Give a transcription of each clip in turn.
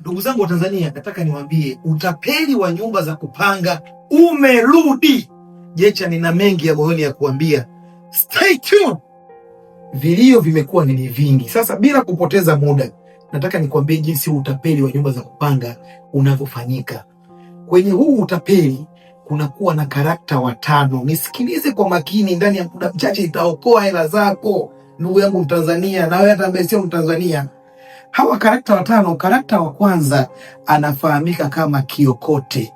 Ndugu zangu wa Tanzania, nataka niwaambie utapeli wa nyumba za kupanga umerudi. Jecha nina mengi ya moyoni ya kuambia. Stay tuned. Vilio vimekuwa ni vingi. Sasa bila kupoteza muda, nataka nikwambie jinsi utapeli wa nyumba za kupanga unavyofanyika. Kwenye huu utapeli kunakuwa na karakta watano. Nisikilize kwa makini, ndani ya muda mchache itaokoa hela zako. Ndugu yangu Mtanzania, na wewe hata ambaye sio Mtanzania. Hawa karakta watano, karakta wa kwanza anafahamika kama kiokote.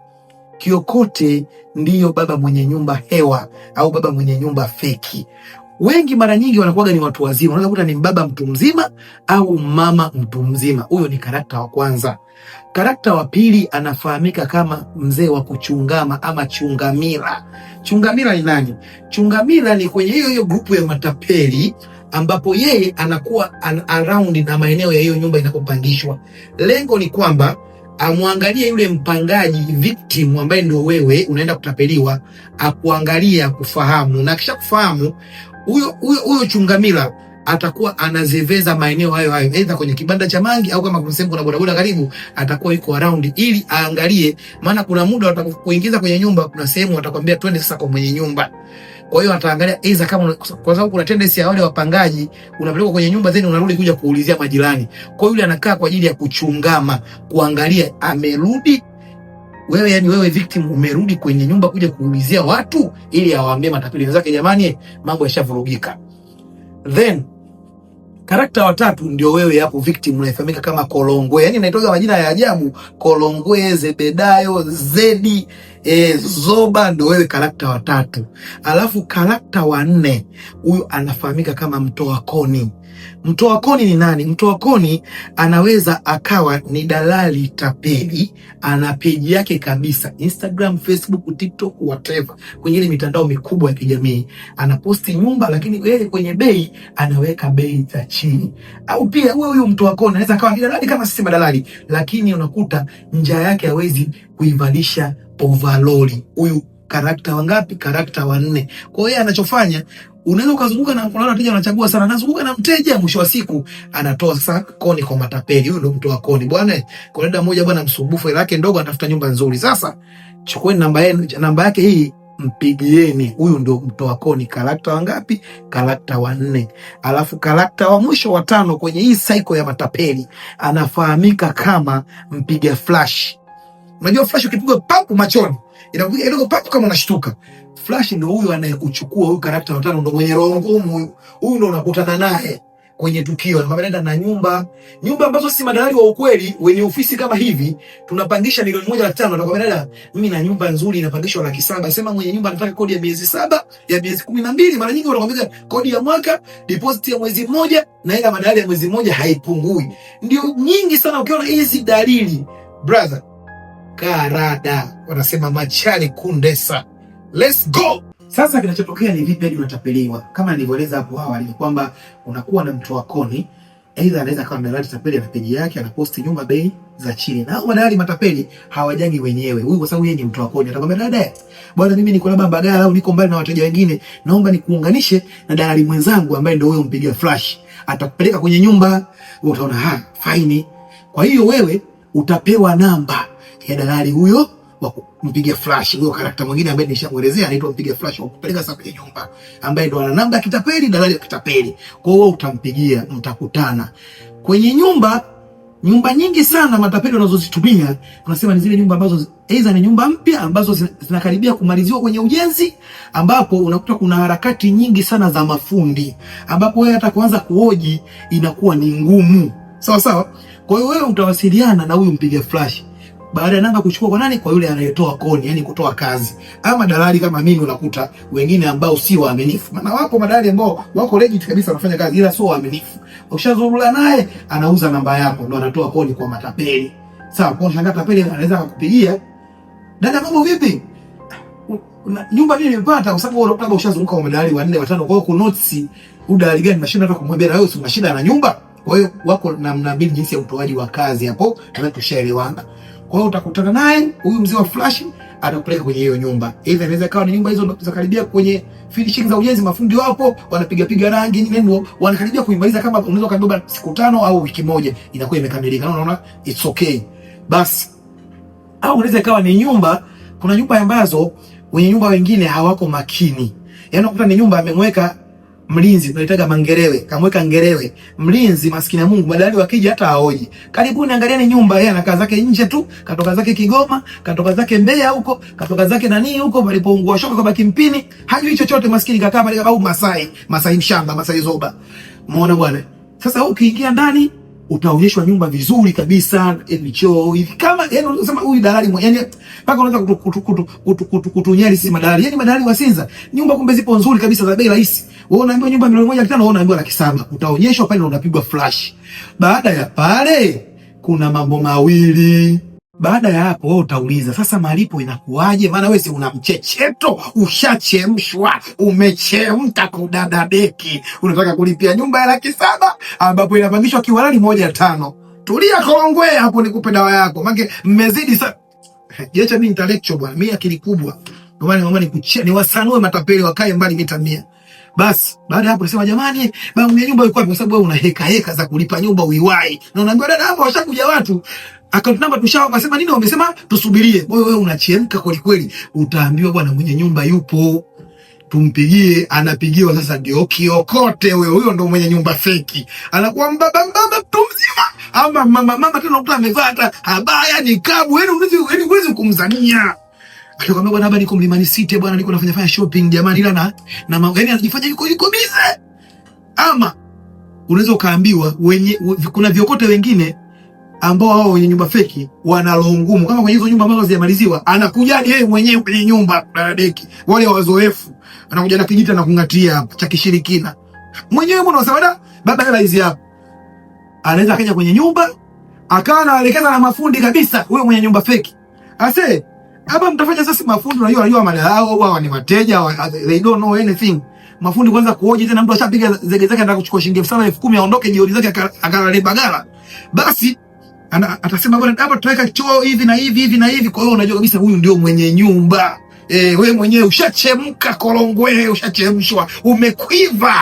Kiokote ndiyo baba mwenye nyumba hewa au baba mwenye nyumba feki. Wengi mara nyingi wanakuwa ni watu wazima. Unaweza kukuta ni baba mtu mzima au mama mtu mzima. Huyo ni karakta wa kwanza. Karakta wa pili anafahamika kama mzee wa kuchungama ama chungamila. Chungamila ni nani? Chungamila ni kwenye hiyo grupu ya matapeli ambapo yeye anakuwa around na maeneo ya hiyo nyumba inapopangishwa. Lengo ni kwamba amwangalie yule mpangaji victim ambaye ndio wewe unaenda kutapeliwa, akuangalia kufahamu, na kisha kufahamu huyo chungamila atakuwa anazeveza maeneo hayo aidha kwenye kibanda cha mangi au kama kuna sehemu kuna bodaboda karibu, atakuwa yuko around ili aangalie, maana kuna muda watakuingiza kwenye nyumba, kuna sehemu watakwambia twende sasa kwa mwenye nyumba. Kwa hiyo ataangalia aidha kama, kwa sababu kuna tendency ya wale wapangaji, unapelekwa kwenye nyumba then unarudi kuja kuulizia majirani. Kwa hiyo yule anakaa kwa ajili ya kuchungama, kuangalia amerudi wewe, yani wewe victim umerudi kwenye nyumba kuja kuulizia watu ili awaambie matapeli wenzake, jamani mambo yashavurugika. Then karakta watatu ndio wewe hapo victim, unafahamika kama Kolongwe. Yani naitoa majina ya ajabu: Kolongwe, Zebedayo, Zedi, Zoba, ndio wewe karakta watatu. Alafu karakta wa nne, huyu anafahamika kama mtoa koni. Mtoa koni ni nani? Mtoa koni anaweza akawa ni dalali tapeli, ana peji yake kabisa Instagram, Facebook, TikTok, whatever, kwenye ile mitandao mikubwa ya kijamii. Anaposti nyumba lakini yeye kwenye bei anaweka bei za chini. Au pia huyo mtoa koni anaweza akawa ni dalali kama sisi madalali, lakini unakuta njia yake hawezi kuivalisha overall. Huyu karakta wangapi? Karakta wa nne. Kwa hiyo anachofanya, unaweza ukazunguka na kuna wateja wanachagua sana, anazunguka na mteja, mwisho wa siku anatoa sasa koni kwa matapeli. Huyo ndio mtoa koni bwana. Kuna dada mmoja bwana msumbufu, hela yake ndogo, anatafuta nyumba nzuri. Sasa chukueni namba yake hii, mpigieni. Huyu ndio mtoa koni. Karakta wangapi? Karakta wa nne. Alafu karakta wa mwisho wa tano kwenye hii cycle ya matapeli anafahamika kama mpiga flash. Unajua flash ukipigwa papu machoni inakupiga kidogo papu kama unashtuka. Flash ndio huyu anayekuchukua. Huyu karakta watano ndio mwenye roho ngumu. Huyu ndio unakutana naye kwenye tukio. Anakwambia na nyumba ambazo si madalali wa ukweli wenye ofisi kama hivi, tunapangisha milioni 1.5. Anakwambia dada, mimi na nyumba nzuri inapangishwa 700,000. Sema mwenye nyumba anataka kodi ya miezi 7, ya miezi 12. Mara nyingi wanakwambia kodi ya mwaka, deposit ya mwezi mmoja, na ile madalali ya mwezi mmoja haipungui. Ndio nyingi sana. Ukiona hizi dalili, brother, karada, wanasema machali kundesa. Let's go. Sasa kinachotokea ni vipi hadi unatapeliwa? Kama nilivyoeleza hapo awali ni kwamba unakuwa na mtoa koni, aidha anaweza kama dalali tapeli na peji yake, anaposti nyumba bei za chini. Na madalali matapeli hawajangi wenyewe. Huyu kwa sababu yeye ni mtoa koni, atakwambia dada, bwana mimi niko labda Mbagala au niko mbali na wateja wengine, naomba nikuunganishe na dalali mwenzangu ambaye ndio wewe mpigia flash. Atakupeleka kwenye nyumba, utaona fine. Kwa hiyo wewe utapewa namba ya dalali huyo wa kumpiga flash. Huyo karakta mwingine ambaye nishamuelezea anaitwa mpiga flash, wa kupeleka sasa kwenye nyumba, ambaye ndo ana namba ya kitapeli, dalali ya kitapeli. Kwa hiyo utampigia, mtakutana kwenye nyumba. Nyumba nyingi sana matapeli wanazozitumia, tunasema ni zile nyumba ambazo aidha ni nyumba mpya ambazo zinakaribia kumaliziwa kwenye ujenzi, ambapo unakuta kuna harakati nyingi sana za mafundi, ambapo wewe hata kuanza kuhoji inakuwa ni ngumu. Sawa sawa. Kwa hiyo wewe utawasiliana na huyu mpiga flash. Baada ya namba kuchukua kwa nani? Kwa yule anayetoa koni, yani kutoa kazi. Ama dalali kama mimi, unakuta wengine ambao si waaminifu. Maana wapo madalali ambao wako legit kabisa wanafanya kazi, ila sio waaminifu. Ukishazurula naye anauza namba yako, ndo anatoa koni kwa matapeli. Sawa, kwa shanga tapeli anaweza kukupigia, dada mambo vipi? Nyumba nini nimepata? Kwa sababu wewe labda ushazunguka kwa madalali 4 5, kwa hiyo ku notes udalali gani nashinda hata kumwambia wewe una shida na nyumba. Kwa hiyo wako namna mbili jinsi ya utoaji wa kazi hapo, kama tushaelewana. Kwa hiyo utakutana naye huyu mzee wa flash, atakupeleka kwenye hiyo nyumba. Either inaweza kawa ni nyumba hizo za karibia kwenye finishing za ujenzi, mafundi wapo wanapiga piga rangi nini, wanakaribia kuimaliza. Kama unaweza kaambia siku 5 au wiki moja inakuwa imekamilika, unaona it's okay. Basi au unaweza kawa ni nyumba, kuna nyumba ambazo wenye nyumba wengine hawako makini. Yaani unakuta ni nyumba amemweka mlinzi, tunaitaga mangerewe, kamweka ngerewe, mlinzi maskini ya Mungu, badala wakija hata haoji. Karibuni angalieni nyumba, yeye anakaa zake nje tu, katoka zake Kigoma, katoka zake Mbeya huko, katoka zake nani huko palipoungua shoka kwa baki Mpini, hajui chochote maskini, kakaa pale au Masai mshamba, Masai zoba. Umeona bwana? Sasa ukiingia ndani utaonyeshwa nyumba vizuri kabisa, choo hivi kama yani unasema huyu dalali yani mpaka unaweza kutunyali sisi madalali. Yani madalali wa Sinza, nyumba kumbe zipo nzuri kabisa za bei rahisi. Wewe unaambiwa nyumba milioni 1.5, wewe unaambiwa 700,000. Utaonyeshwa pale na unapigwa flash. Baada ya pale kuna mambo mawili. Baada ya hapo wewe utauliza sasa malipo inakuaje? Maana wewe si una mchecheto, ushachemshwa, umechemka kudada deki. Unataka kulipia nyumba ya 700,000 ambapo inapangishwa kiwalani 1.5. Tulia Korongwe hapo nikupe dawa yako. Maana mmezidi sana. Jecha mimi intellectual bwana, mimi akili kubwa. Ndio maana mama ni wasanue matapeli wakae mbali mita 100. Basi baada hapo nasema jamani, mwenye nyumba yuko wapi? Kwa sababu wewe una heka za kulipa nyumba uiwai. Na unaambiwa dada, hapo washakuja watu. Account number tushao, wasema nini? Wamesema tusubirie. Wewe unachemka kweli kweli. Utaambiwa bwana mwenye nyumba yupo. Tumpigie, anapigiwa sasa ndio kiokote huyo ndo mwenye nyumba feki. Anakuwa mbaba mtu mzima. Ama mama tena ukuta amevaa hata habaya ni kabu. Yaani huwezi kumzania. Akikwambia bwana hapa niko Mlimani City bwana, niko nafanya shopping jamani, ila na yaani anajifanya yuko busy. Ama unaweza ukaambiwa kuna viokote wengine ambao wao wenye nyumba feki wana roho ngumu, kama kwenye hizo nyumba ambazo hazijamaliziwa anakuja yeye mwenyewe kwenye nyumba deki, wale wazoefu, anakuja na kijita na kungatia hapo cha kishirikina mwenyewe. Mbona unasema baba hela hizi hapo? Anaweza akaja kwenye nyumba akawa anaelekeza na mafundi kabisa, huyo mwenye nyumba feki ase hapa mtafanya sasa. Mafundi unajua mali hao ni wateja, they don't know anything. Mafundi kwanza kuoje tena, mtu ashapiga zege zake anataka kuchukua shilingi 7,000 10,000 aondoke jioni zake akalale Bagala. Basi atasema bwana hapa tutaweka choo hivi na hivi na hivi. Kwa hiyo unajua kabisa huyu ndio mwenye nyumba. Wewe mwenyewe ushachemka Korongwe, ushachemshwa, umekwiva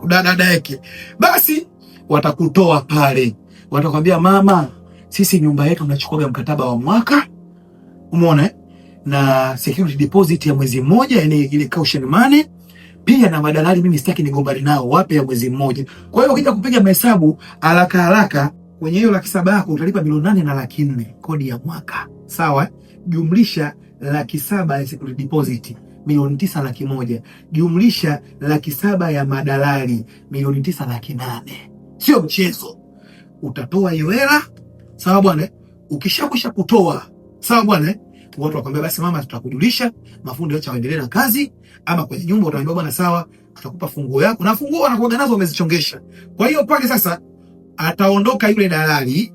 dada yake. Basi watakutoa pale. Watakwambia mama, sisi nyumba yetu tunachukua mkataba wa mwaka. Umeona na security deposit ya mwezi mmoja, yani ile caution money. Pia na madalali mimi sitaki nigombane nao, wape ya mwezi mmoja. Kwa hiyo ukija kupiga mahesabu haraka kwenye hiyo 700,000 yako utalipa milioni 8 na 400 kodi ya mwaka. Sawa? Jumlisha 700,000 ya security deposit, milioni 9,100,000. Jumlisha 700,000 ya madalali, milioni 9,800,000. Sio mchezo. Utatoa hiyo hela, sawa bwana? Ukishakwisha kutoa, sawa bwana? Watu wakwambia basi mama tutakujulisha, mafundi wacha waendelee na kazi. Ama kwenye nyumba utaambiwa bwana sawa, tutakupa funguo yako, na funguo wanakuaga nazo wamezichongesha. Kwa hiyo pale sasa ataondoka yule dalali,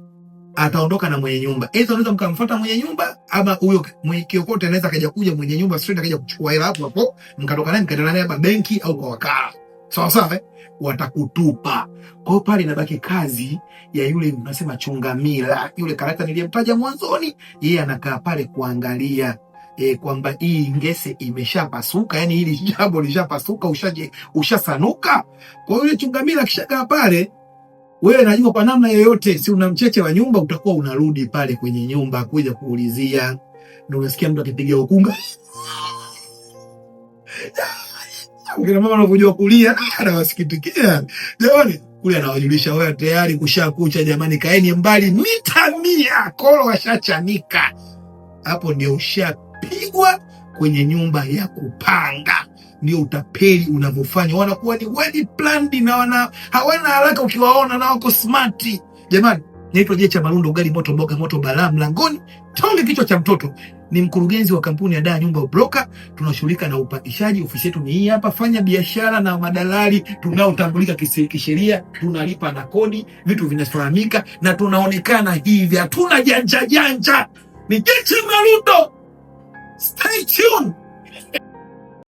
ataondoka na mwenye nyumba. Aidha unaweza mkamfuata mwenye nyumba, ama huyo mwenye kiokote anaweza kaja kuja mwenye nyumba straight akaja kuchukua hela hapo, mkatoka naye mkaenda naye hapa benki au kwa wakala. Sawa, watakutupa. Kwa hiyo pale inabaki kazi ya yule unasema chungamila, yule karakta niliyemtaja mwanzoni. Yeye anakaa pale kuangalia kwamba hii ngese imeshapasuka, yani hili jambo lishapasuka, ushasanuka. Kwa hiyo yule chungamila kishakaa pale, wewe najua kwa namna yoyote, si una mcheche wa nyumba, utakuwa unarudi pale kwenye nyumba kuja kuulizia. Ndio unasikia mtu akipiga ukunga, Ngina mama anakujua kulia, anawasikitikia. Jamani, kule anawajulisha wewe tayari kushakucha jamani, kaeni mbali mita 100, kolo washachanika. Hapo ndio ushapigwa kwenye nyumba ya kupanga. Ndio utapeli unavyofanya. Wanakuwa ni well planned na hawana haraka ukiwaona na wako smart. Jamani, naitwa Jecha Marundo, ugali moto mboga moto balaa mlangoni, tonge kichwa cha mtoto. Ni mkurugenzi wa kampuni ya Daa Nyumba Broker. Tunashughulika na upangishaji. Ofisi yetu ni hii hapa. Fanya biashara na madalali tunaotambulika kisheria, tunalipa na kodi, vitu vinafahamika na tunaonekana hivi. Hatuna janja. Ni Jecha Marundo. Stay tuned.